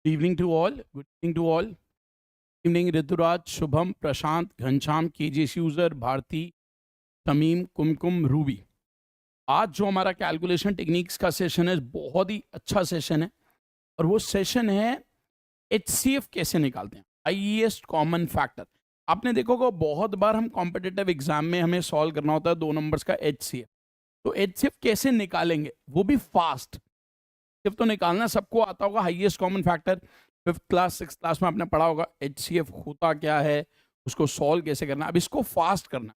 Evening to all, good evening to all. Evening Rituraj, Shubham, Prashant, Ghanshyam, केजेस user, Bharti, Tamim, Kumkum, Ruby. आज जो हमारा कैलकुलेशन टेक्निक्स का सेशन है, बहुत ही अच्छा सेशन है। और वो सेशन है एचसीएफ कैसे निकालते हैं, हाईएस्ट कॉमन फैक्टर। आपने देखोगे बहुत बार हम कॉम्पिटिटिव एग्जाम में हमें सॉल्व करना होता है 2 नंबर्स का एचसीएफ। तो एचसीएफ कैसे निकालेंगे, वो भी फास्ट। एचसीएफ तो निकालना सबको आता होगा, highest common factor 5th class 6th class में आपने पढ़ा होगा। एचसीएफ होता क्या है, उसको सॉल्व कैसे करना। अब इसको फास्ट करना,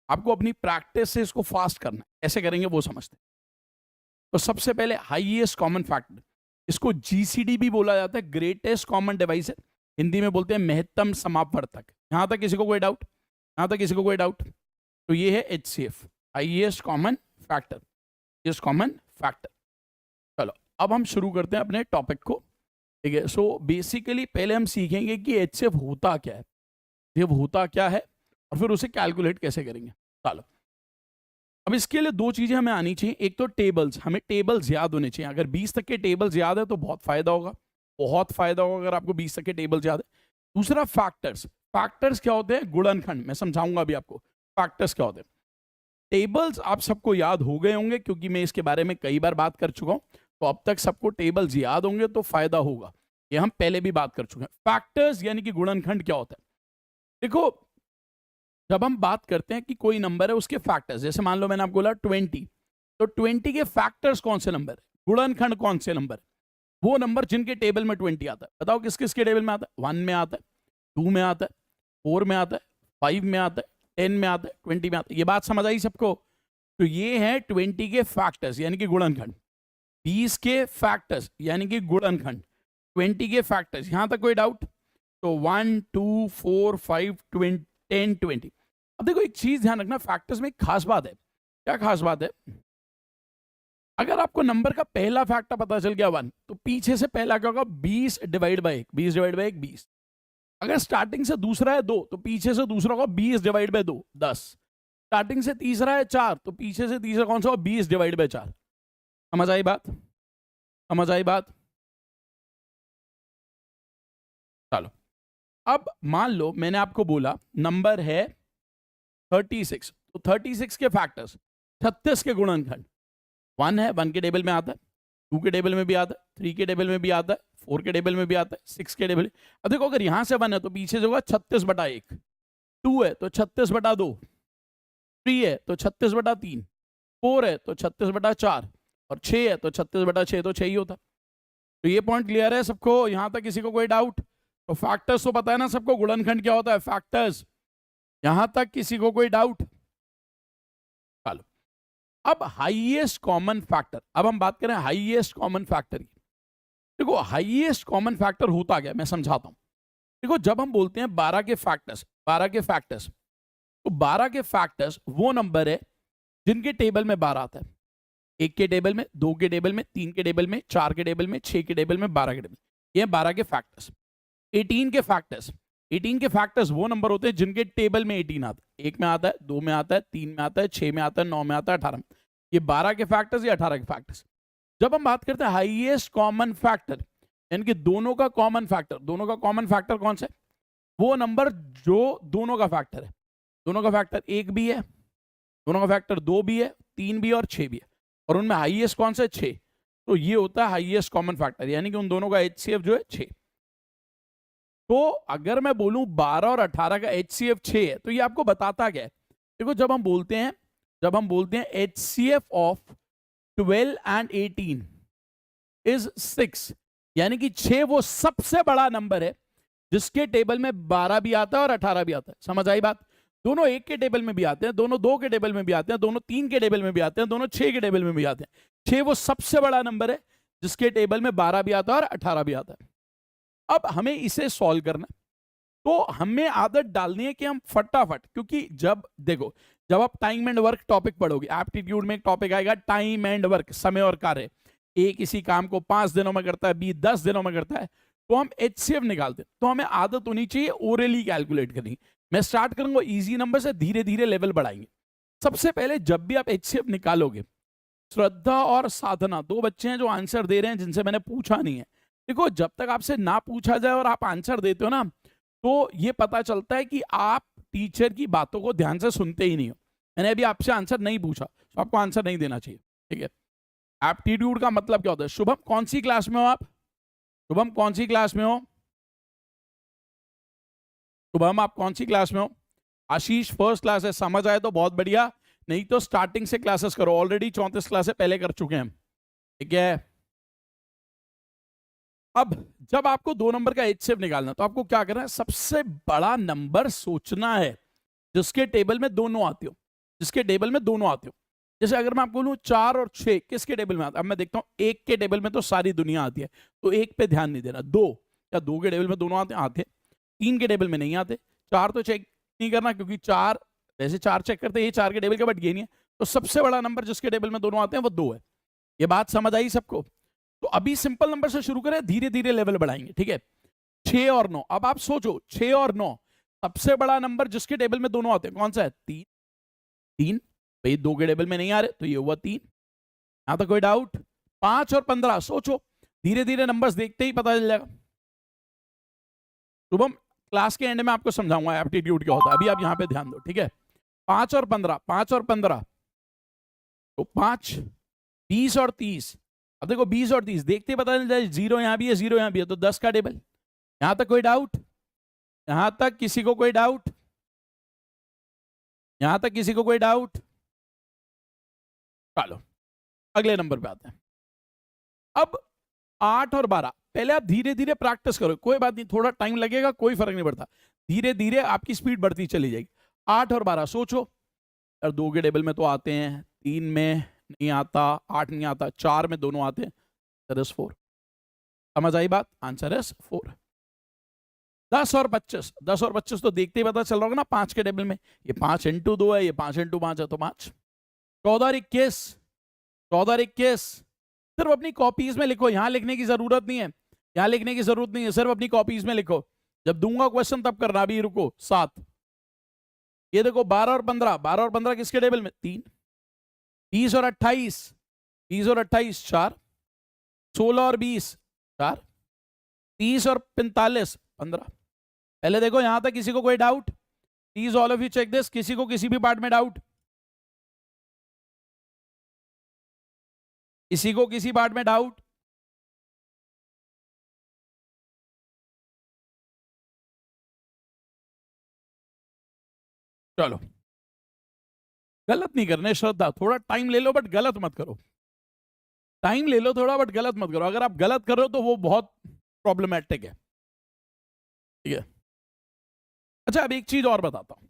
आपको अपनी प्रैक्टिस से इसको फास्ट करना है। कैसे करेंगे वो समझते हैं। तो सबसे पहले हाईएस्ट कॉमन फैक्टर, इसको जीसीडी भी बोला जाता है, ग्रेटेस्ट कॉमन डिवाइजर। हिंदी में बोलते हैं महत्तम समापवर्तक। यहां तक किसी को कोई डाउट? यहां तक किसी को कोई डाउट? तो ये है HCF, highest common factor, highest common factor. चलो अब हम शुरू करते हैं अपने टॉपिक को। ठीक है, सो बेसिकली पहले हम सीखेंगे कि एचसीएफ होता क्या है, एचसीएफ होता क्या है, और फिर उसे कैलकुलेट कैसे करेंगे। चलो अब इसके लिए 2 चीजें हमें आनी चाहिए। एक तो टेबल्स, हमें टेबल्स याद होने चाहिए। अगर 20 तक के टेबल्स याद है तो बहुत फायदा होगा, बहुत फायदा होगा अगर आपको 20 तक के टेबल्स याद है। दूसरा फैक्टर्स, फैक्टर्स क्या होते हैं, गुणनखंड। मैं समझाऊंगा अभी आपको फैक्टर्स क्या होते हैं। टेबल्स आप सबको याद हो गए होंगे क्योंकि मैं इसके बारे में कई बार बात कर चुका हूं, तो अब तक सबको टेबल्स याद होंगे तो फायदा होगा। ये हम पहले भी बात कर चुके हैं। फैक्टर्स यानी कि गुणनखंड क्या होता है। देखो जब हम बात करते हैं कि कोई नंबर है उसके फैक्टर्स, जैसे मान लो मैंने आपको बोला 20, तो 20 के फैक्टर्स कौन से नंबर है, गुणनखंड कौन से नंबर है, वो नंबर जिनके टेबल में 20 आता है। बताओ किस किस के टेबल में आता है? 1 में आता है, 2 में आता है, 4 में आता है, 5 में आता है, 10 में आता है, 20 में आता है। ये बात समझ आई सबको? तो ये है 20 के फैक्टर्स यानी कि गुणनखंड, 20 के फैक्टर्स यानी कि गुणनखंड, 20 के फैक्टर्स। यहां तक कोई डाउट? तो 1 2 4 5 10 20। अब देखो एक चीज ध्यान रखना, फैक्टर्स में एक खास बात है। क्या खास बात है? अगर आपको नंबर का पहला फैक्टर पता चल गया 1, तो पीछे से पहला क्या होगा? 20 डिवाइड बाई 1, 20 डिवाइड बाई 1 20। अगर स्टार्टिंग से दूसरा है 2, तो पीछे से दूसरा होगा 20 डिवाइड बाई 2 10। स्टार्टिंग से तीसरा है 4, तो पीछे से तीसरा कौन सा होगा? 20 डिवाइड बाई 4। समझ आई बात? समझ आई बात? चलो अब मान लो मैंने आपको बोला नंबर है 36, तो 36 के फैक्टर्स, 36 के गुणनखंड। 1 है, 1 के टेबल में आता है, 2 के टेबल में भी आता है, 3 के टेबल में भी आता है, 4 के टेबल में भी आता है, 6 के टेबल। अब देखो अगर यहां से 1 है तो पीछे से होगा 36/1, 2 है तो 36/2, 3 है तो 36/3, 4 है तो 36/4, और 6 है तो 36/6, तो 6 ही होता। तो ये पॉइंट क्लियर है सबको? यहां तक किसी को कोई डाउट? तो फैक्टर्स तो पता है ना सबको, गुणनखंड क्या होता है, फैक्टर्स। यहां तक किसी को कोई डाउट? चलो अब हाईएस्ट कॉमन फैक्टर, अब हम बात करें हाईएस्ट कॉमन फैक्टर की। देखो हाईएस्ट कॉमन फैक्टर होता क्या, मैं समझाता हूं। देखो जब हम बोलते हैं 12 के फैक्टर्स, 12 के फैक्टर्स, तो 12 के फैक्टर्स वो नंबर है जिनके टेबल में 12 आता है। 1 के टेबल में, 2 के टेबल में, 3 के टेबल में, 4 के टेबल में, 6 के टेबल में, 12 के टेबल में। ये 12 के फैक्टर्स। 18 के फैक्टर्स, 18 के फैक्टर्स वो नंबर होते हैं जिनके टेबल में 18 आता है। 1 में आता है, 2 में आता है, 3 में आता है, 6 में आता है, 9 में आता है, 18 में। ये 12 के फैक्टर्स या 18 के फैक्टर्स। जब हम बात करते हैं हाईएस्ट कॉमन फैक्टर, यानी कि दोनों का कॉमन फैक्टर, दोनों का कॉमन फैक्टर कौन सा है? वो नंबर जो दोनों का फैक्टर है। दोनों का फैक्टर 1 भी है, दोनों का फैक्टर 2 भी है, 3 भी है और 6 भी है, और उनमें हाईएस्ट कौन सा है? 6। तो ये होता है हाईएस्ट कॉमन फैक्टर, यानी कि उन दोनों का एचसीएफ जो है 6। तो अगर मैं बोलूं 12 और 18 का एचसीएफ 6 है, तो ये आपको बताता क्या है? देखो जब हम बोलते हैं एचसीएफ ऑफ 12 एंड 18 इज 6, यानी कि 6 वो सबसे बड़ा नंबर है जिसके टेबल में 12 भी आता है और 18 भी आता है। समझ आई बात? दोनों 1 के टेबल में भी आते हैं, दोनों 2 के टेबल में भी आते हैं, दोनों 3 के टेबल में भी आते हैं, दोनों 6 के टेबल में भी आते हैं। 6 वो सबसे बड़ा नंबर है जिसके टेबल में 12 भी आता है और 18 भी आता है। अब हमें इसे सॉल्व करना, तो हमें आदत डालनी है कि हम फटाफट, क्योंकि जब देखो जब आप टाइम एंड वर्क टॉपिक पढ़ोगे, एप्टीट्यूड में एक टॉपिक आएगा टाइम एंड वर्क, समय और कार्य। ए किसी काम को 5 दिनों में करता है, बी 10 दिनों में करता है, तो हम एचसीएफ निकालते हैं। तो हमें आदत होनी चाहिए ओरली कैलकुलेट करनी। मैं स्टार्ट करूंगा इजी नंबर से, धीरे धीरे लेवल बढ़ाएंगे। सबसे पहले जब भी आप एचसीएफ निकालोगे, श्रद्धा और साधना 2 बच्चे हैं जो आंसर दे रहे हैं जिनसे मैंने पूछा नहीं है, देखो जब तक आपसे ना पूछा जाए और आप आंसर देते हो ना, तो ये पता चलता है कि आप टीचर की बातों को ध्यान से सुनते ही नहीं हो। मैंने अभी आपसे आंसर नहीं पूछा तो आपको आंसर नहीं देना चाहिए, ठीक है। एप्टीट्यूड का मतलब क्या होता है? शुभम कौन सी क्लास में हो आप? शुभम कौन सी क्लास में हो? शुभम आप कौन सी क्लास में हो? आशीष फर्स्ट क्लास है, समझ आए तो बहुत बढ़िया, नहीं तो स्टार्टिंग से क्लासेस करो, ऑलरेडी 34 क्लासेस पहले कर चुके हैं, ठीक है। अब जब आपको 2 नंबर का HCF निकालना तो आपको क्या करना है? सबसे बड़ा नंबर सोचना है जिसके टेबल में दोनों आते हो, जिसके टेबल में दोनों आते हो। जैसे अगर मैं आपको बोलूं 4 और 6 किसके टेबल में आता है? अब मैं देखता हूं 1 के टेबल में तो सारी दुनिया आती है, तो 1 पे ध्यान नहीं देना। 2 या 2 के टेबल में दोनों आते 3 के टेबल में नहीं आते, 4 तो चेक नहीं करना क्योंकि 4 वैसे 4 चेक करते, ये 4 के टेबल का, बट ये नहीं है। तो सबसे बड़ा नंबर जिसके टेबल में दोनों आते हैं वो 2 है। ये बात समझ आई सबको? तो अभी सिंपल नंबर से शुरू करें, धीरे धीरे लेवल बढ़ाएंगे, ठीक है। 6 और 9, अब आप सोचो 6 और 9 सबसे बड़ा नंबर जिसके टेबल में दोनों आते हैं कौन सा है? 3। 3 भाई 2 के टेबल में नहीं आ रहे तो ये हुआ 3, यहां तक कोई डाउट? 5 और 15 सोचो, धीरे धीरे नंबर्स देखते ही पता चल जाएगा। शुभम क्लास के एंड में आपको समझाऊंगा एप्टीट्यूड क्या होता है, अभी आप यहां पे ध्यान दो, ठीक है। 5 और 15, 5 और 15 तो 5, 20 और 30। अब देखो 20 और 30 देखते ही पता चल जाए, 0 यहां भी है 0 यहां भी है, तो 10 का टेबल। यहां तक कोई डाउट? यहां तक किसी को कोई डाउट? यहां तक किसी को कोई डाउट? चलो अगले नंबर पे आते हैं। अब 8 और 12 पहले आप धीरे धीरे प्रैक्टिस करो, कोई बात नहीं, थोड़ा टाइम लगेगा, कोई फर्क नहीं पड़ता, धीरे धीरे आपकी स्पीड बढ़ती चली जाएगी। 8 और 12 सोचो यार, 2 के टेबल में तो आते हैं, 3 में नहीं आता, 8 नहीं आता, 4 में दोनों आते हैं, 4। समझ आई बात? आंसर है 4। 10 और 25, 10 और 25 तो देखते ही पता चल रहा होगा ना 5 के टेबल में, ये 5 इंटू 2 है, ये 5 इंटू 5 है तो 5। 14 और 21, 14 और 21 सिर्फ अपनी कॉपीज में लिखो, यहां लिखने की जरूरत नहीं है, यहां लिखने की जरूरत नहीं है, सिर्फ अपनी कॉपीज में लिखो, जब दूंगा क्वेश्चन तब करना, अभी रुको। 7, ये देखो 12 और 15, 12 और 15 किसके टेबल में? 3। 20 और 28, 20 और 28 4। 16 और 20 4। 30 और 45 15। पहले देखो यहां तक किसी को कोई doubt? Please all of you check this, किसी को किसी भी पार्ट में डाउट? किसी को किसी पार्ट में डाउट? चलो गलत नहीं करने श्रद्धा, थोड़ा टाइम ले लो बट गलत मत करो, टाइम ले लो थोड़ा बट गलत मत करो, अगर आप गलत कर रहे हो तो वो बहुत प्रॉब्लमेटिक है, ठीक है। अच्छा अब एक चीज और बताता हूं,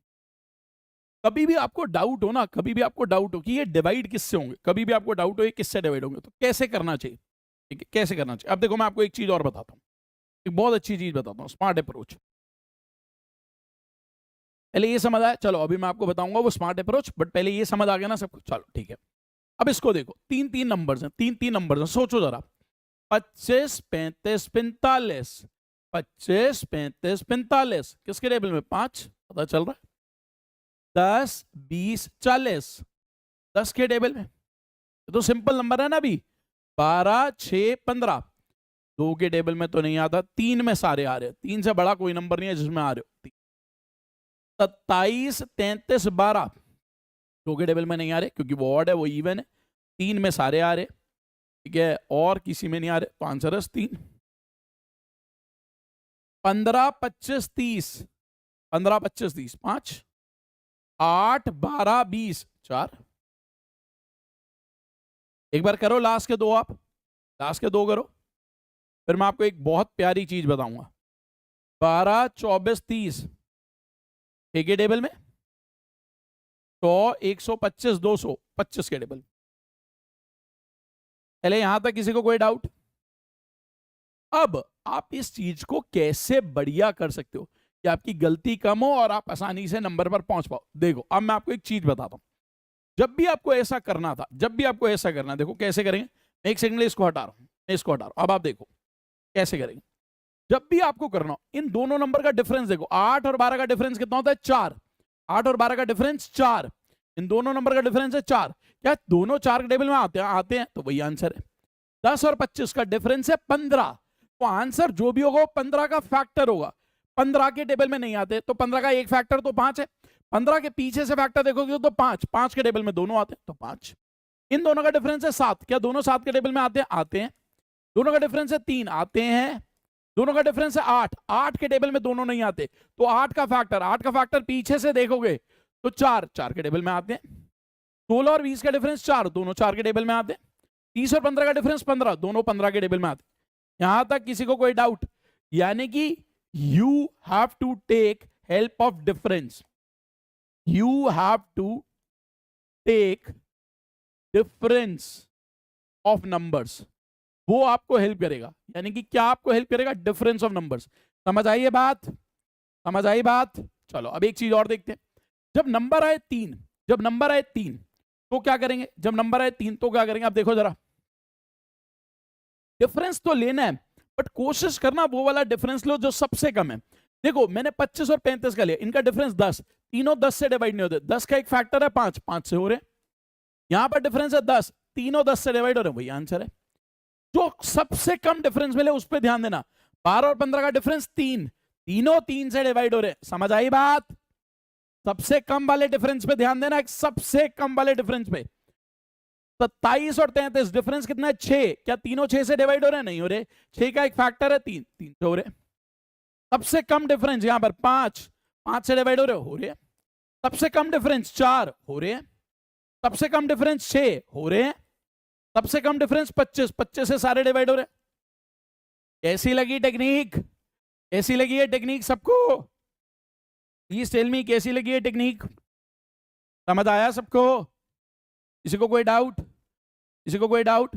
कभी भी आपको डाउट हो ना, कभी भी आपको डाउट हो कि ये डिवाइड किससे होंगे, कभी भी आपको डाउट हो ये किससे डिवाइड होंगे, तो कैसे करना चाहिए, ठीक है, कैसे करना चाहिए। अब देखो मैं आपको एक चीज और बताता हूँ, एक बहुत अच्छी चीज बताता हूँ, स्मार्ट अप्रोच। पहले ये समझ आया, चलो अभी मैं आपको बताऊंगा वो स्मार्ट अप्रोच, बट पहले ये समझ आ गया ना सबको, चलो ठीक है। अब इसको देखो, 3 नंबर्स हैं, 3 नंबर्स हैं, सोचो जरा, 25 35 45, 25 35 45 किसके टेबल में? 5, पता चल रहा है। 10 20 40 10 के टेबल में, तो सिंपल नंबर है ना अभी। 12 6 15 2 के टेबल में तो नहीं आता, 3 में सारे आ रहे हैं, 3 से बड़ा कोई नंबर नहीं है जिसमें आ रहे हो। 27 33 12 2 के टेबल में नहीं आ रहे क्योंकि वो ऑड है, वो इवन है, 3 में सारे आ रहे, ठीक है, और किसी में नहीं आ रहे, तो आंसर है 3। 15 25 30 15 25 30 5। 8 12 20 4। एक बार करो लास्ट के 2, आप लास्ट के 2 करो, फिर मैं आपको एक बहुत प्यारी चीज बताऊंगा। 12 24 30 एक के टेबल में, 100 125 200 25 के टेबल। पहले यहां तक किसी को कोई डाउट? अब आप इस चीज को कैसे बढ़िया कर सकते हो कि आपकी गलती कम हो और आप आसानी से नंबर पर पहुंच पाओ। देखो अब मैं आपको एक चीज बताता हूं, जब भी आपको ऐसा करना था, जब भी आपको ऐसा करना, देखो कैसे करेंगे। मैं एक सेकंड इसको हटा रहा हूं, मैं इसको हटा रहा हूं, अब आप देखो कैसे करेंगे। जब भी आपको करना हो, इन दोनों नंबर का डिफरेंस देखो, 8 और 12 का डिफरेंस कितना होता है? 4। 8 और 12 का डिफरेंस 4, इन दोनों नंबर का डिफरेंस है 4। क्या दोनों 4 के टेबल में आते हैं? आते हैं, तो वही आंसर है। 10 और 25 का डिफरेंस है 15, तो आंसर जो भी होगा वो 15 का फैक्टर होगा। 15 के टेबल में नहीं आते तो 15 का एक फैक्टर तो 5 है, 15 के पीछे से फैक्टर देखोगे तो 5, 5 के टेबल में दोनों आते हैं तो 5। इन दोनों का डिफरेंस है 7, क्या दोनों 7 के टेबल में आते हैं? आते हैं। दोनों का डिफरेंस है 3, आते हैं। दोनों का डिफरेंस है 8, 8 के टेबल में दोनों नहीं आते तो 8 का फैक्टर पीछे से देखोगे तो 4, 4 के टेबल में आते हैं। 16 और 20 का डिफरेंस 4, दोनों 4 के टेबल में आते हैं। 30 और 15 का डिफरेंस 15, दोनों 15 के टेबल में आते हैं। यहां तक किसी को कोई डाउट? यानी कि you have to take help of difference, you have to take difference of numbers, वो आपको हेल्प करेगा। यानी कि क्या आपको हेल्प करेगा? Difference of numbers. समझ आई ये बात? समझ आई बात? चलो अब एक चीज और देखते हैं। जब नंबर आए 3, जब नंबर आए 3 तो क्या करेंगे? जब नंबर आए 3 तो क्या करेंगे? आप देखो जरा, डिफरेंस तो लेना है बट कोशिश करना वो वाला डिफरेंस लो जो सबसे कम है। देखो मैंने 25 और 35 का लिया, इनका डिफरेंस 10, तीनों 10 से डिवाइड नहीं होते। 10 का एक फैक्टर है 5, 5 से हो रहे। यहां पर डिफरेंस है 10, तीनों 10 से डिवाइड हो रहे, वही आंसर है। जो सबसे कम डिफरेंस मिले उस पर ध्यान देना। 12 और 15 का डिफरेंस 3, तीनों 3 से डिवाइड हो रहे। समझ आई बात? सबसे कम वाले डिफरेंस पे ध्यान देना, सबसे कम वाले डिफरेंस पे। 27 और 33 डिफरेंस कितना है? 6, क्या तीनों 6 से डिवाइड हो रहे? नहीं हो रहे। 6 का एक फैक्टर है 3, 3 से हो रहे। सबसे कम डिफरेंस यहां पर 5, 5 से डिवाइड हो रहे। सबसे कम डिफरेंस 4 हो रहे हैं। सबसे कम डिफरेंस 6 हो रहे हैं। सबसे कम डिफरेंस 25, 25 से सारे डिवाइड हो रहे। कैसी लगी टेक्निक? कैसी लगी ये टेक्निक सबको? प्लीज टेल मी, कैसी लगी ये टेक्निक? समझ आया सबको? किसी को कोई डाउट? किसी को कोई डाउट?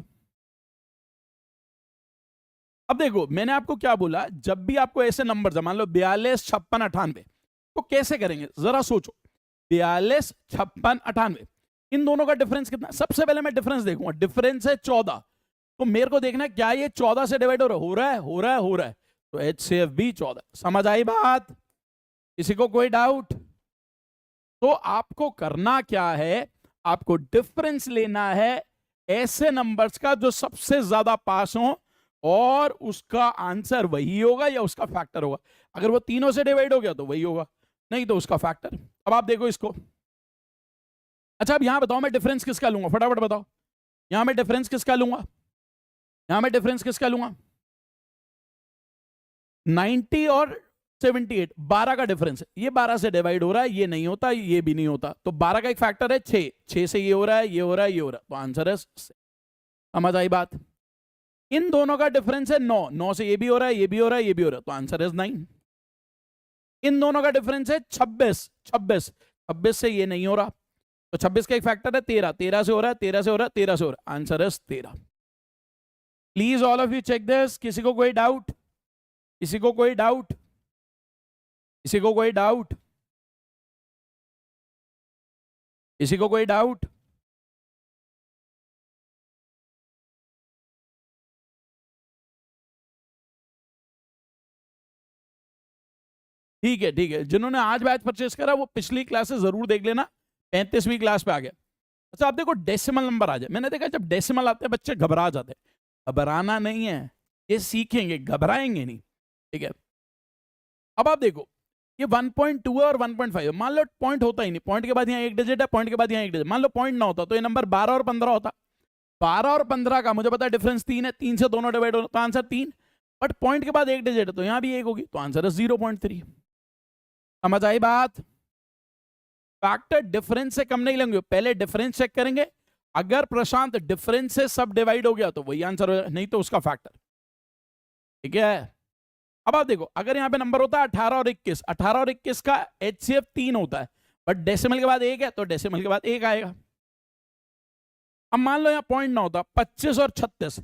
अब देखो मैंने आपको क्या बोला, जब भी आपको ऐसे नंबर मान लो 42, 56, 98 तो कैसे करेंगे जरा सोचो। 42, 56, 98 इन दोनों का डिफरेंस कितना? सबसे पहले मैं डिफरेंस देखूंगा। डिफरेंस है 14, तो मेरे को देखना है क्या ये 14 से डिवाइड हो रहा है? हो रहा है, हो रहा है। तो एच से एफ भी 14। समझ आई बात? किसी को कोई डाउट? तो आपको करना क्या है? आपको डिफरेंस लेना है ऐसे नंबर्स का जो सबसे ज्यादा पास हो और उसका आंसर वही होगा या उसका फैक्टर होगा। अगर वो तीनों से डिवाइड हो गया तो वही होगा, नहीं तो उसका फैक्टर। अब आप देखो इसको। अच्छा अब यहां बताओ मैं डिफरेंस किसका लूंगा? फटाफट बताओ। यहां मैं डिफरेंस किसका लूंगा? यहां मैं डिफरेंस किसका लूंगा? 90 और 78, 12 का डिफरेंस है। ये 12 से डिवाइड हो रहा है, ये नहीं होता, ये भी नहीं होता। तो 12 का एक फैक्टर है 6, 6 से ये हो रहा है, ये हो रहा है, ये हो रहा है, तो आंसर है 6। समझ आई बात? इन दोनों का डिफरेंस है 9, 9 से ये भी हो रहा है, ये भी हो रहा है, ये भी हो रहा है, तो आंसर है 9। इन दोनों का डिफरेंस है 26, 26, 26 से ये नहीं हो रहा, तो 26 का एक फैक्टर है 13, 13 से हो रहा है, 13 से हो रहा है, 13 से हो रहा है, आंसर है 13। Please all of you check this. किसी को कोई डाउट? किसी को कोई डाउट? किसी को कोई डाउट? किसी को कोई डाउट? ठीक है, ठीक है। जिन्होंने आज बैच परचेस करा वो पिछली क्लासेस जरूर देख लेना, 35वीं क्लास पे आ गया। अच्छा आप देखो डेसिमल नंबर आ जाए, मैंने देखा जब डेसिमल आते हैं बच्चे घबरा जाते हैं। घबराना नहीं है, ये सीखेंगे, घबराएंगे नहीं। ठीक है, अब आप देखो ये 1.2 है और 1.5 है। मान लो पॉइंट होता ही नहीं, पॉइंट के बाद यहाँ एक डिजिट है, पॉइंट के बाद यहाँ एक डिजिट। मान लो पॉइंट ना होता तो ये नंबर 12 और 15 होता। 12 और 15 का मुझे पता है डिफरेंस 3 है, 3 से दोनों डिवाइड हो तो आंसर 3। बट पॉइंट के बाद एक डिजिट है तो यहाँ भी एक होगी, तो आंसर है 0.3। समझ आई बात? फैक्टर डिफरेंस से कम नहीं लेंगे, पहले डिफरेंस चेक करेंगे। अगर प्रशांत डिफरेंस से सब डिवाइड हो गया तो वही आंसर हो, नहीं तो उसका फैक्टर। ठीक है, अब आप देखो अगर यहां पे नंबर होता है 18 और 21, 18 और 21 का एचसीएफ 3 होता है, बट डेसिमल के बाद 1 है तो डेसिमल के बाद 1 आएगा। अब मान लो यहां पॉइंट ना होता, 25 और 36,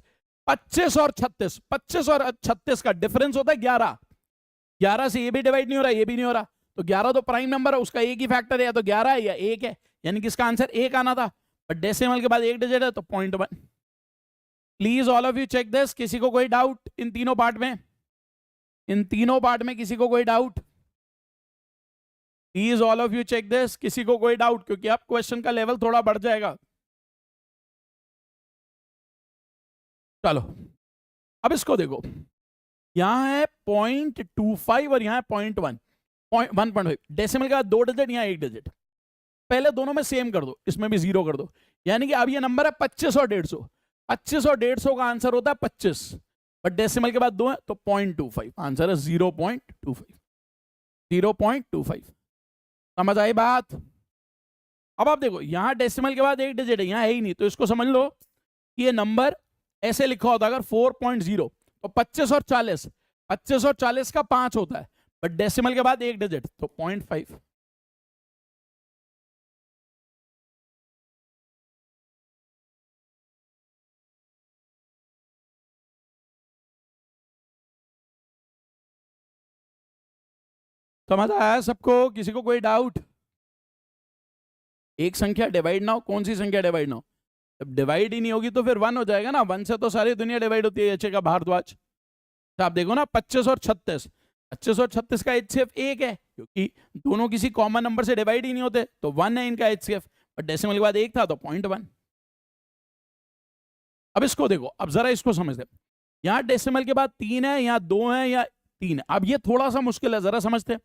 25 और 36, 25 और 36 का डिफरेंस होता है 11, 11 से ये भी डिवाइड नहीं हो रहा, ये भी नहीं हो रहा, तो 11 तो प्राइम नंबर है, उसका एक ही फैक्टर है, या तो 11 है या 1 है, यानी कि इसका आंसर 1 आना था। बट डेसिमल के बाद एक डिजिट है तो 0.1। Please all of you check this. किसी को कोई डाउट इन तीनों पार्ट में? इन तीनों पार्ट में किसी को कोई doubt? Please all of you check this. किसी को कोई डाउट? क्योंकि अब क्वेश्चन का लेवल थोड़ा बढ़ जाएगा। चलो अब इसको देखो, यहाँ है 0.25 और यहाँ है 0.1, 1.5। डेसिमल के बाद 2 डिजिट, यहाँ 1 डिजिट। पहले दोनों में सेम कर दो, इसमें भी 0 कर दो, यानी कि अब ये नंबर है 25 और 150। 25 और 150 का आंसर होता है 25, बट डेसिमल के बाद 2 है तो 0.25, आंसर है 0.25। 0.25 समझ आई बात? अब आप देखो यहां डेसिमल के बाद 1 डिजिट है, यहां है ही नहीं, तो इसको समझ लो कि ये नंबर ऐसे लिखा होता अगर 4.0, तो 25 और 40, 25 और 40 का 5 होता है, बट डेसिमल के बाद 1 डिजिट तो 0.5। समझ आया सबको? किसी को कोई डाउट? एक संख्या डिवाइड ना हो, कौन सी संख्या डिवाइड ना हो? जब डिवाइड ही नहीं होगी तो फिर 1 हो जाएगा ना, 1 से तो सारी दुनिया डिवाइड होती है, एच का भारद्वाज। तो आप देखो ना 25 और 36, 25 और 36 का एचसीएफ 1 है, क्योंकि दोनों किसी कॉमन नंबर से डिवाइड ही नहीं होते, तो 1 है इनका एचसीएफ, बट डेसिमल के बाद 1 था तो 0.1। अब इसको देखो, अब जरा इसको समझते, यहाँ डेसिमल के बाद 3 है, यहाँ 2 है, या 3 है। अब ये थोड़ा सा मुश्किल है, जरा समझते।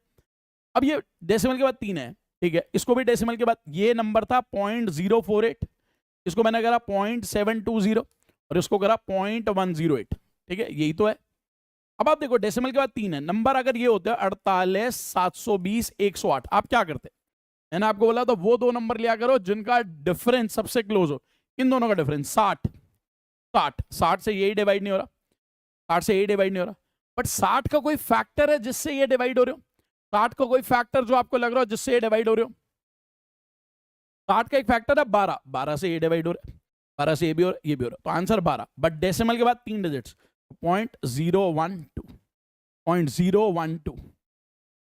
अब ये डेसिमल के बाद 3 है, ठीक है, इसको भी डेसिमल के बाद, ये नंबर था 0.048, इसको मैंने करा 0.720 और इसको करा 0.108, ठीक है, यही तो है। अब आप देखो डेसिमल के बाद 3 है, नंबर अगर ये होते हैं 48, 720, 108, आप क्या करते? मैंने आपको बोला तो वो दो नंबर लिया करो जिनका डिफरेंस सबसे क्लोज हो, इन दोनों का डिफरेंस 60, 60 से यही डिवाइड नहीं हो रहा, 60 से यही डिवाइड नहीं हो रहा, बट 60 का कोई फैक्टर है जिससे ये डिवाइड हो रहे हो? 60 का कोई फैक्टर जो आपको लग रहा हो जिससे ये डिवाइड हो रहे हो? 60 का एक फैक्टर है 12, 12 से ये डिवाइड हो रहा है, 12 से ये भी हो रहा है, ये भी हो रहा है, तो आंसर 12, बट डेसिमल के बाद 3 डिजिट्स, 0.012, 0.012।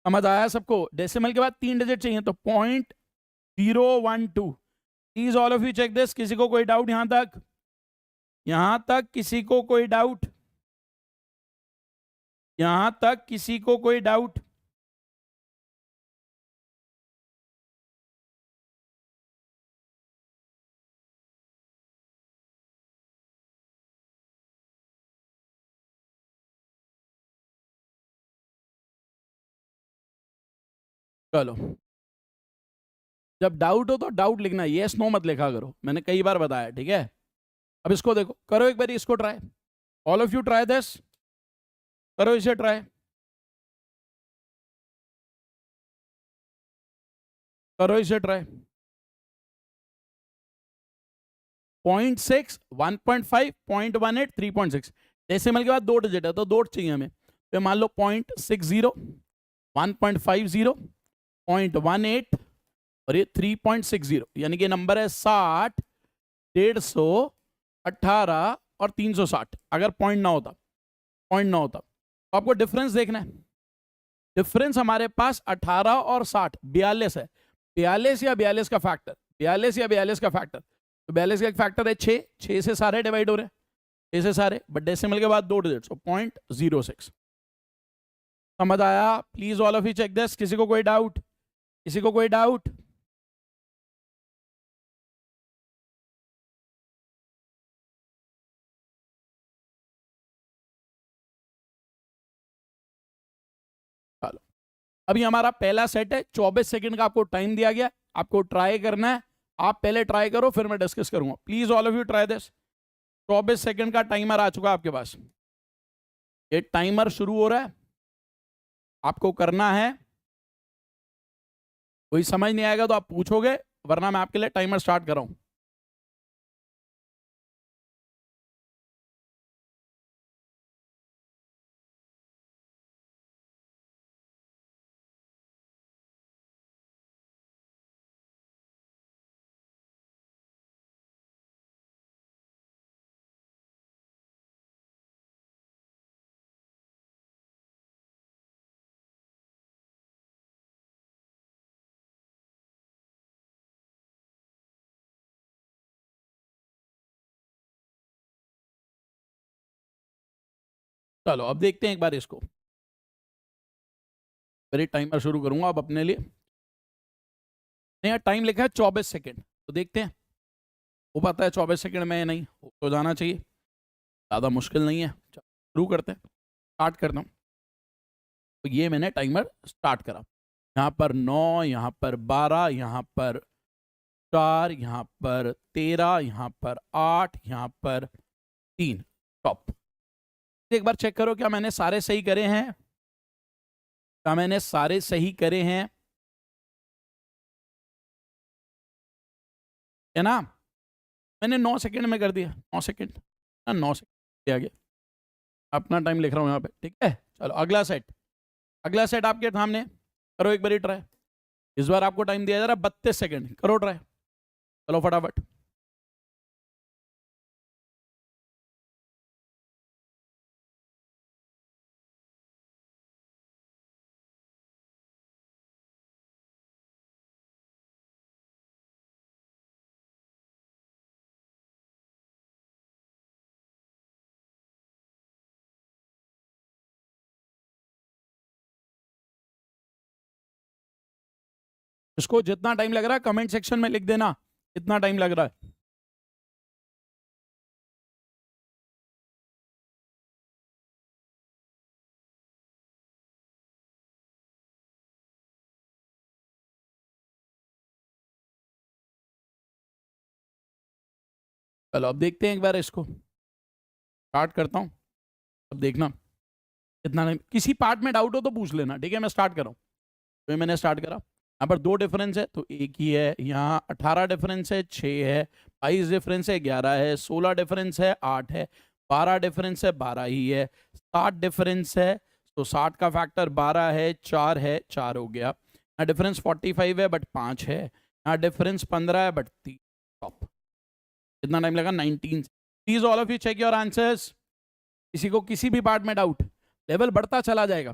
समझ आया सबको? डेसिमल के बाद 3 डिजिट चाहिए तो 0.012। Please all of you check this. किसी को कोई डाउट यहां तक? यहां तक किसी को कोई डाउट? यहां तक किसी को कोई डाउट? चलो, जब डाउट हो तो डाउट लिखना, यस नो मत लिखा करो, मैंने कई बार बताया, ठीक है। अब इसको देखो, करो एक बार इसको try, all of you try this, करो इसे ट्राई, करो इसे ट्राई। 0.6, 1.5, 0.18, 3.6, डेसिमल के बाद 2 डिजिट है तो 2 चाहिए हमें, तो मान लो 0.60, 1.50, 0.18 और ये 3.60, यानी कि नंबर है 60, 150, 18 और 360। अगर पॉइंट ना होता, तो आपको डिफरेंस देखना है। डिफरेंस हमारे पास 18 और 60, 42 है, 42 या 42 का फैक्टर, 42 या 42 का फैक्टर, तो 42 का एक फैक्टर है 6, 6 से सारे डिवाइड हो रहे हैं, 6 से सारे, बट डेसिमल के बाद 2 डिजिट, तो 0.06। समझ आया? Please all of you check this. किसी को कोई डाउट? किसी को कोई डाउट? चलो, अभी हमारा पहला सेट है, 24 सेकंड का आपको टाइम दिया गया, आपको ट्राई करना है। आप पहले ट्राई करो, फिर मैं डिस्कस करूंगा। Please all of you try this. 24 second का टाइमर आ चुका है आपके पास, ये टाइमर शुरू हो रहा है, आपको करना है। कोई समझ नहीं आएगा तो आप पूछोगे, वरना मैं आपके लिए टाइमर स्टार्ट कर रहा हूं। चलो अब देखते हैं एक बार इसको, मेरी टाइमर शुरू करूंगा अब अपने लिए। नहीं, टाइम लिखा है 24 सेकंड, तो देखते हैं। वो पता है 24 सेकंड में नहीं हो तो जाना चाहिए, ज़्यादा मुश्किल नहीं है। शुरू करते हैं। स्टार्ट करता हूँ। तो ये मैंने टाइमर स्टार्ट करा, यहाँ पर 9, यहाँ पर 12, यहाँ पर 4, यहाँ पर 13, यहाँ पर 8, यहाँ पर 3, स्टॉप। एक बार चेक करो क्या मैंने सारे सही करे हैं, क्या मैंने सारे सही करे हैं, है ना? मैंने 9 सेकंड में कर दिया, 9 सेकंड, 9 सेकंड आगे अपना टाइम लिख रहा हूँ यहाँ पे, ठीक है। चलो अगला सेट, अगला सेट आपके सामने, करो एक बार ट्राई। इस बार आपको टाइम दिया जा रहा है 32 सेकंड, करो ट्राई, चलो फटाफट। इसको जितना टाइम लग रहा है कमेंट सेक्शन में लिख देना, कितना टाइम लग रहा है। चलो अब देखते हैं एक बार, इसको स्टार्ट करता हूँ। अब देखना कितना टाइम, किसी पार्ट में डाउट हो तो पूछ लेना, ठीक है। मैं स्टार्ट कर रहा हूँ, तो मैंने स्टार्ट करा। यहाँ पर 2 डिफरेंस है तो एक ही है, यहाँ 18 डिफरेंस है 6 है, 22 डिफरेंस है 11 है, 16 डिफरेंस है 8 है, 12 डिफरेंस है 12 ही है, 60 डिफरेंस है तो 60 का फैक्टर 12 है, 4 है, 4 हो गया। यहाँ डिफरेंस 45 है बट 5 है, यहाँ डिफरेंस 15 है बट 3, टॉप। कितना टाइम लगा? 19। Please all of you check your answers. किसी को किसी भी पार्ट में डाउट, लेवल बढ़ता चला जाएगा,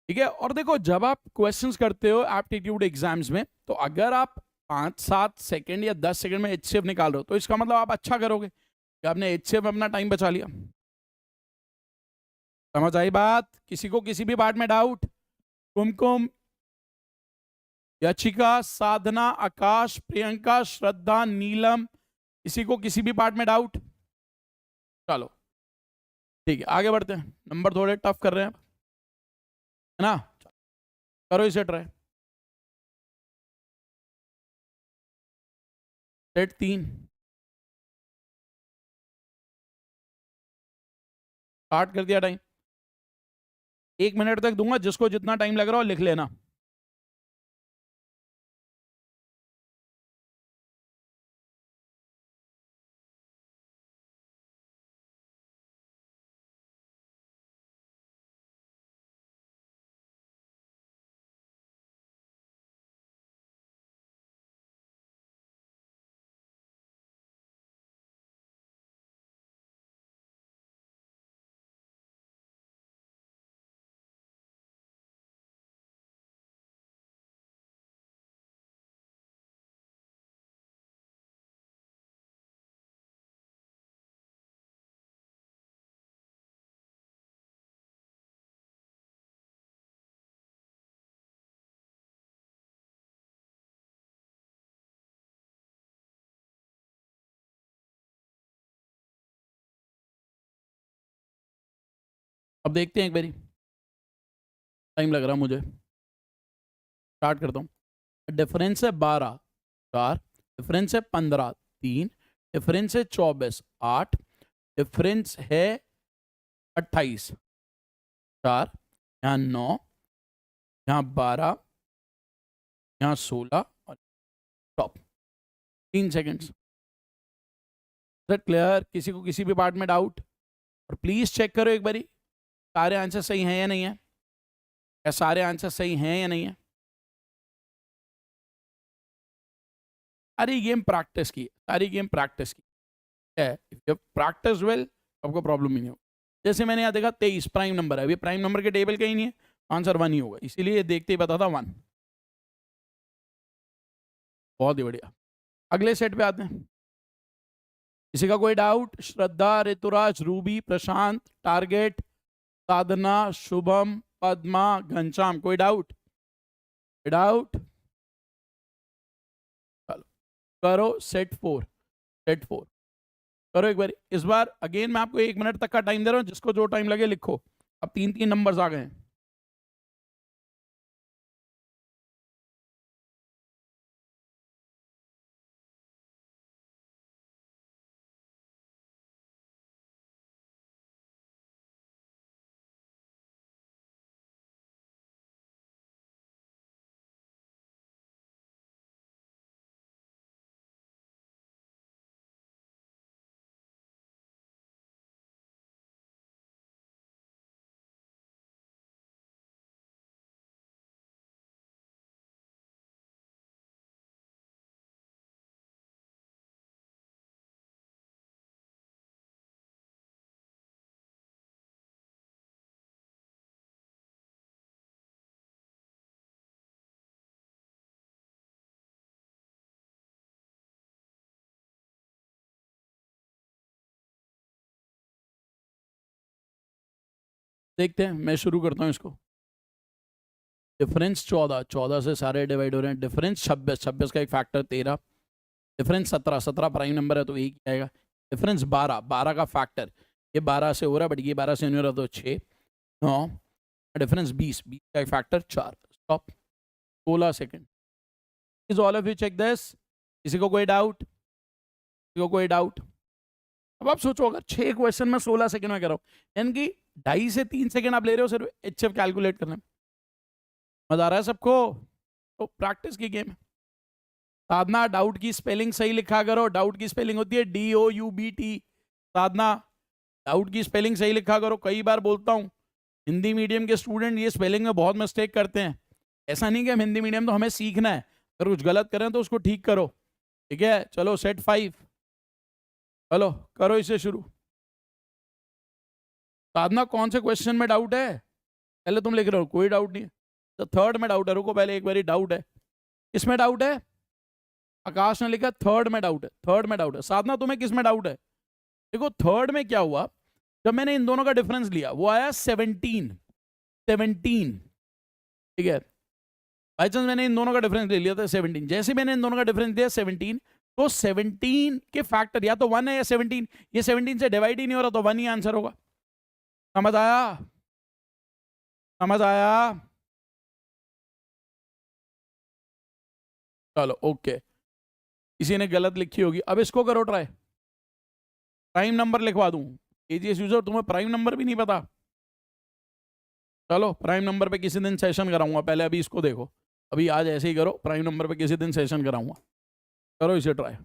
ठीक है। और देखो जब आप क्वेश्चंस करते हो एप्टीट्यूड एग्जाम्स में, तो अगर आप 5-7 सेकंड या 10 सेकंड में एचसीएफ निकाल रहे हो तो इसका मतलब आप अच्छा करोगे कि आपने एचसीएफ में अपना टाइम बचा लिया। समझ आई बात? किसी को किसी भी पार्ट में डाउट? कुमकुम, याचिका, साधना, आकाश, प्रियंका, श्रद्धा, नीलम, किसी को किसी भी पार्ट में डाउट? चलो ठीक है, आगे बढ़ते हैं। नंबर थोड़े टफ कर रहे हैं, है ना? करो इसे ट्राई। सेट 3 स्टार्ट कर दिया टाइम। 1 मिनट तक दूंगा, जिसको जितना टाइम लग रहा हो लिख लेना। अब देखते हैं एक बारी, टाइम लग रहा मुझे, स्टार्ट करता हूँ। डिफरेंस है 12, 4, डिफरेंस है 15, 3, डिफरेंस है 24, 8, डिफरेंस है 28, 4, यहाँ 9, यहाँ 12, यहाँ 16 और टॉप। 3 सेकेंड्स। क्लियर? किसी को किसी भी पार्ट में डाउट? और प्लीज चेक करो एक बारी सारे आंसर सही हैं या नहीं है, क्या सारे आंसर सही हैं या नहीं है। सारी गेम प्रैक्टिस की, सारी गेम प्रैक्टिस की है। जब प्रैक्टिस वेल आपको प्रॉब्लम ही नहीं होगा। जैसे मैंने यहाँ देखा 23 प्राइम नंबर है, अभी प्राइम नंबर के टेबल कहीं नहीं है, आंसर 1 ही होगा, इसीलिए देखते ही पता था 1। बहुत ही बढ़िया। अगले सेट पे आते हैं। किसी का कोई डाउट? श्रद्धा, ऋतुराज, रूबी, प्रशांत, टारगेट, साधना, शुभम, पद्मा, घनश्याम, कोई डाउट? डाउट? चलो करो सेट 4, सेट 4 करो एक बार। इस बार अगेन मैं आपको 1 मिनट तक का टाइम दे रहा हूँ, जिसको जो टाइम लगे लिखो। अब 3-3 नंबर्स आ गए हैं। देखते हैं, मैं शुरू करता हूँ इसको। डिफरेंस 14 से सारे डिवाइड हो रहे हैं। डिफरेंस 26 का एक फैक्टर 13। डिफरेंस 17 प्राइम नंबर है तो एक ही आएगा। डिफरेंस 12 का फैक्टर, ये 12 से हो रहा है बट ये 12 से नहीं हो रहा तो 6 9। डिफरेंस 20 का एक factor 4। Stop. 16 second. Is all of you check this? किसी को कोई डाउट? किसी को कोई डाउट? अब आप सोचो, अगर 6 क्वेश्चन में 16 सेकंड में कर रहा हूँ, यानी कि 2.5 से 3 सेकंड आप ले रहे हो सिर्फ एचएफ कैलकुलेट करने में। मजा आ रहा है सबको? तो प्रैक्टिस की गेम है। साधना, डाउट की स्पेलिंग सही लिखा करो। डाउट की स्पेलिंग होती है DOUBT। साधना, डाउट की स्पेलिंग सही लिखा करो। कई बार बोलता हूँ, हिंदी मीडियम के स्टूडेंट ये स्पेलिंग में बहुत मिस्टेक करते हैं। ऐसा नहीं कि हम हिंदी मीडियम, तो हमें सीखना है। अगर कुछ गलत करें तो उसको ठीक करो। ठीक है, चलो सेट 5। चलो करो इसे शुरू। साधना, कौन से क्वेश्चन में डाउट है? पहले तुम लिख रहे हो कोई डाउट नहीं है, तो थर्ड में डाउट है। रुको पहले एक बार डाउट है। किसमें डाउट है? आकाश ने लिखा थर्ड में डाउट है। थर्ड में डाउट है। साधना, तुम्हें किस में डाउट है? देखो थर्ड में क्या हुआ, जब मैंने इन दोनों का डिफरेंस लिया वो आया 17। ठीक है, बाई चांस मैंने इन दोनों का डिफरेंस ले लिया था 17। जैसे मैंने इन दोनों का डिफरेंस दिया 17, तो 17 के फैक्टर या तो 1 है या 17। ये 17 से डिवाइड ही नहीं हो रहा, तो 1 ही आंसर होगा। समझ आया? समझ आया? चलो ओके। किसी ने गलत लिखी होगी, अब इसको करो ट्राई। प्राइम नंबर लिखवा दूं? एजीएस यूजर, तुम्हें प्राइम नंबर भी नहीं पता? चलो प्राइम नंबर पे किसी दिन सेशन कराऊंगा, पहले अभी इसको देखो। अभी आज ऐसे ही करो, प्राइम नंबर पे किसी दिन सेशन कराऊंगा। करो इसे ट्राई।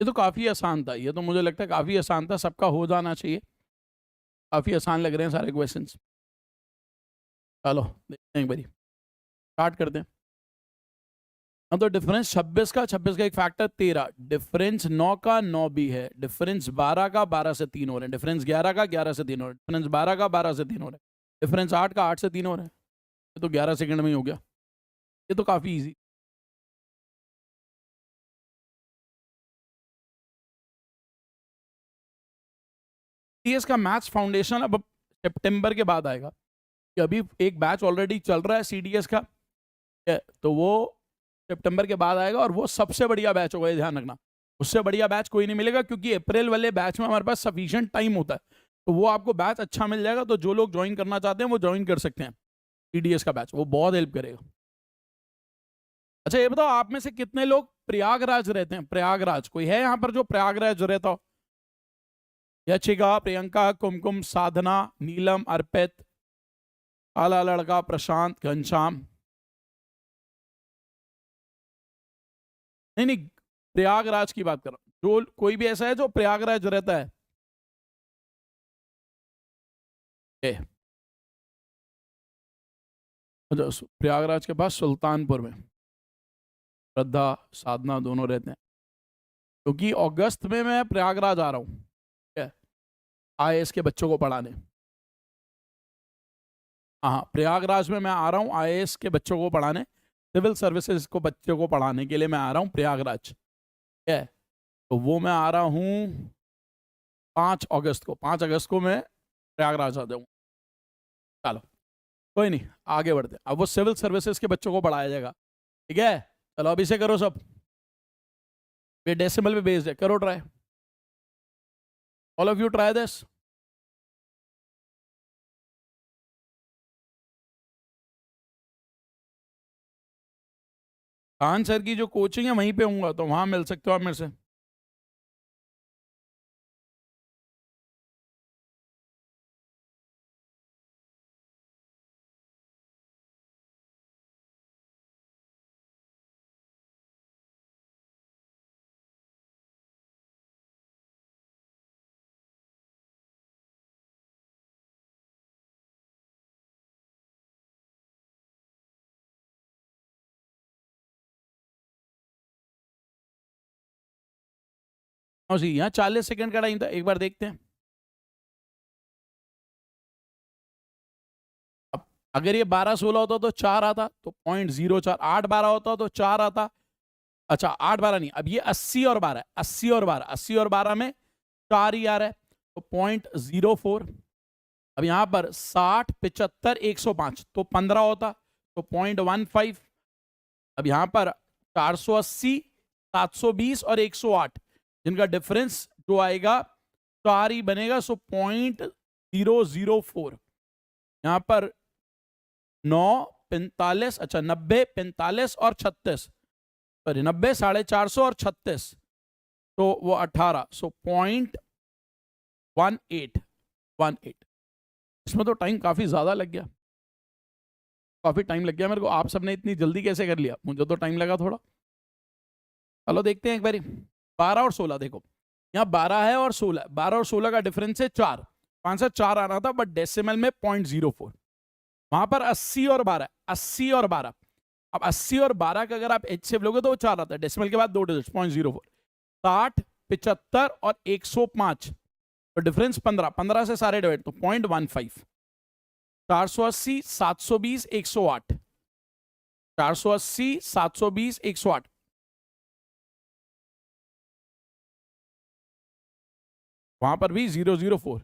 ये तो काफ़ी आसान था, ये तो मुझे लगता है काफ़ी आसान था, सबका हो जाना चाहिए। काफ़ी आसान लग रहे हैं सारे क्वेश्चंस। चलो देखते हैं एक बारी, स्टार्ट करते हैं। हाँ, तो डिफरेंस 26 का एक फैक्टर 13। डिफरेंस 9 का 9 भी है। डिफरेंस 12 का 12 से 3 हो रहे हैं। डिफरेंस 11 का 11 से 3 हो रहे हैं। डिफरेंस 12 का 12 से 3 हो रहे हैं। डिफरेंस 8 का 8 से 3 हो रहे हैं। ये तो 11 सेकंड में ही हो गया। ये तो काफ़ी इजी। सीएस का मैथ्स फाउंडेशन अब सितंबर के बाद आएगा, कि अभी एक बैच ऑलरेडी चल रहा है सीडीएस का, तो वो सितंबर के बाद आएगा और वो सबसे बढ़िया बैच होगा, ये ध्यान रखना। उससे बढ़िया बैच कोई नहीं मिलेगा, क्योंकि अप्रैल वाले बैच में हमारे पास सफिशिएंट टाइम होता है, तो वो आपको बैच अच्छा मिल जाएगा। तो जो लोग ज्वाइन करना चाहते हैं वो ज्वाइन कर सकते हैं सीडीएस का बैच, वो बहुत हेल्प करेगा। अच्छा ये बताओ, आप में से कितने लोग प्रयागराज रहते हैं? प्रयागराज कोई है यहाँ पर जो प्रयागराज रहता हो? यचिका, प्रियंका, कुमकुम, साधना, नीलम, अर्पित, आला लड़का, प्रशांत, घनश्याम। नहीं नहीं, प्रयागराज की बात कर रहा हूँ। जो कोई भी ऐसा है जो प्रयागराज रहता है? ए, प्रयागराज के पास सुल्तानपुर में श्रद्धा, साधना दोनों रहते हैं। क्योंकि अगस्त में मैं प्रयागराज आ रहा हूँ, ठीक है, IAS के बच्चों को पढ़ाने। हाँ, प्रयागराज में मैं आ रहा हूँ IAS के बच्चों को पढ़ाने, सिविल सर्विसेज को बच्चों को पढ़ाने के लिए मैं आ रहा हूँ प्रयागराज, ठीक है। तो वो मैं आ रहा हूँ 5 अगस्त को, 5 अगस्त को मैं प्रयागराज आ जाऊँ। चलो कोई नहीं, आगे बढ़ते हैं। अब वो सिविल सर्विसेज के बच्चों को पढ़ाया जाएगा, ठीक है। चलो अभी से करो सब, ये डेसिमल पे बेस्ड है, करो try, all of you try this. Khan sir की जो कोचिंग है वहीं पे हूँ, तो वहां मिल सकते हो आप मेरे से। और जी यहाँ 40 सेकंड का टाइम था, एक बार देखते हैं। अब अगर ये 12-16 होता तो 4 आता, तो 0.04, 8-12 होता तो 4 आता। अच्छा 8-12 नहीं, अब ये 80 और 12 है, 80 और 12, 80 और 12 में 4 ही आ रहा है, तो 0.04। अब यहाँ पर 60, 75, 105 तो 15 होता, तो 0.15। अब यहाँ पर 480, 720 और 108, जिनका डिफरेंस जो आएगा 4 ही बनेगा, सो 0.004। यहाँ पर 9, 45, अच्छा 90, 45 और 36, सॉरी 90, 450 और 36, तो वो 18, सो 0.18। इसमें तो टाइम काफी ज्यादा लग गया, काफी टाइम लग गया मेरे को। आप सबने इतनी जल्दी कैसे कर लिया, मुझे तो टाइम लगा थोड़ा। चलो देखते हैं एक बारी। 12 और 16 देखो, यहाँ 12 है और 16, 12 और 16 का डिफरेंस है 4, 5 से 4 आना था, बट डेसिमल में 0.04। वहां पर 80 और 12, 80 और 12। अब 80 और 12 का अगर आप एच से लोगे तो वो 4 आता है, डेसिमल के बाद 2 डिजिट, 0.04। 60, 75 और 105, तो डिफरेंस 15, 15 से सारे डिवाइड, तो 0.15। 480, 720, 108, 480, 720, 108। वहां पर भी 004।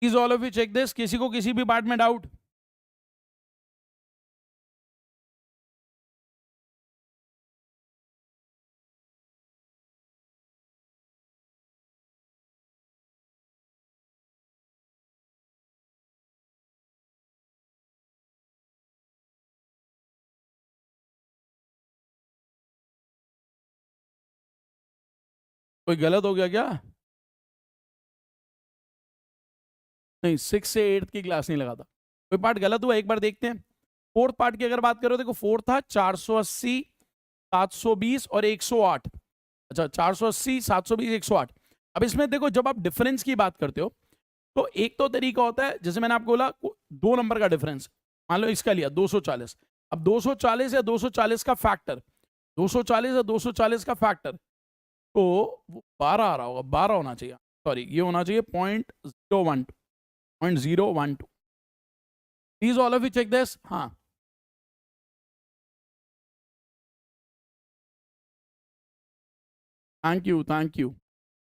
Please all of you check this, किसी को किसी भी पार्ट में डाउट? कोई गलत हो गया क्या? नहीं, 6 से 8 की क्लास नहीं लगा था, कोई पार्ट गलत हुआ, एक बार देखते हैं। फोर्थ पार्ट की अगर बात करो, देखो फोर्थ था 480, 720 और 108। अच्छा 480, 720, 108। अब इसमें देखो, जब आप डिफरेंस की बात करते हो, तो एक तो तरीका होता है, जैसे मैंने आपको बोला 2 नंबर का डिफरेंस, मान लो इसका लिया 240। अब 240 या 240 का फैक्टर, 240 या 240 का फैक्टर, तो 12 आ रहा होगा, 12 होना चाहिए, सॉरी ये होना चाहिए 0.012, 0.012। Please all of you check this. हाँ, थैंक यू, थैंक यू।